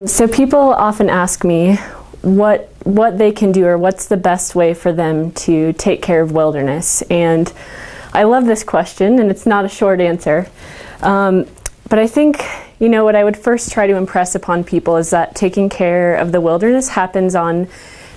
So people often ask me what they can do, or what's the best way for them to take care of wilderness. And I love this question, and it's not a short answer. But I think, what I would first try to impress upon people is that taking care of the wilderness happens on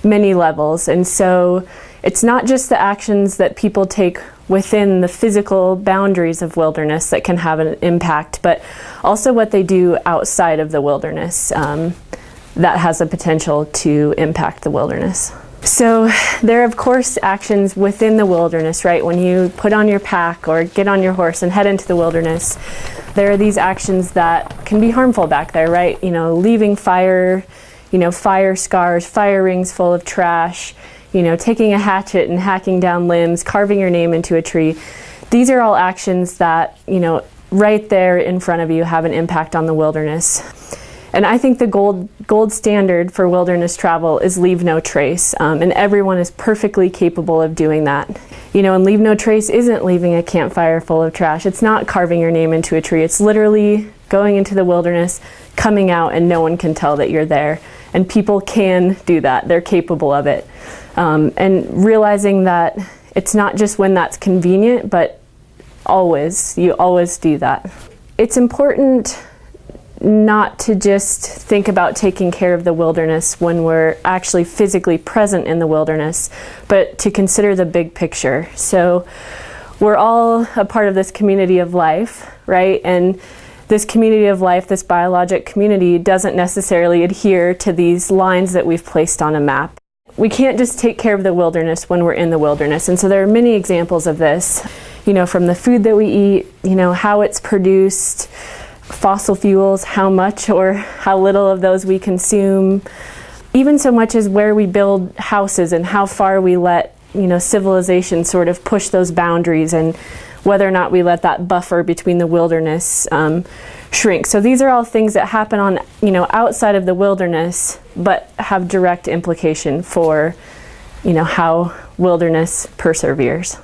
many levels. And so it's not just the actions that people take within the physical boundaries of wilderness that can have an impact, but also what they do outside of the wilderness that has a potential to impact the wilderness. So there are, of course, actions within the wilderness, right? When you put on your pack or get on your horse and head into the wilderness, there are these actions that can be harmful back there, right? Leaving fire, fire scars, fire rings full of trash, taking a hatchet and hacking down limbs, carving your name into a tree. These are all actions that, right there in front of you have an impact on the wilderness. And I think the gold standard for wilderness travel is leave no trace, and everyone is perfectly capable of doing that. And leave no trace isn't leaving a campfire full of trash. It's not carving your name into a tree. It's literally going into the wilderness, coming out, and no one can tell that you're there. And people can do that. They're capable of it. And realizing that it's not just when that's convenient, but always. You always do that. It's important not to just think about taking care of the wilderness when we're actually physically present in the wilderness, but to consider the big picture. So we're all a part of this community of life, right? And this community of life, this biologic community, doesn't necessarily adhere to these lines that we've placed on a map. We can't just take care of the wilderness when we're in the wilderness. And so there are many examples of this, from the food that we eat, how it's produced, fossil fuels, how much or how little of those we consume, even so much as where we build houses and how far we let, civilization sort of push those boundaries, and whether or not we let that buffer between the wilderness shrink. So these are all things that happen on, outside of the wilderness, but have direct implication for, how wilderness perseveres.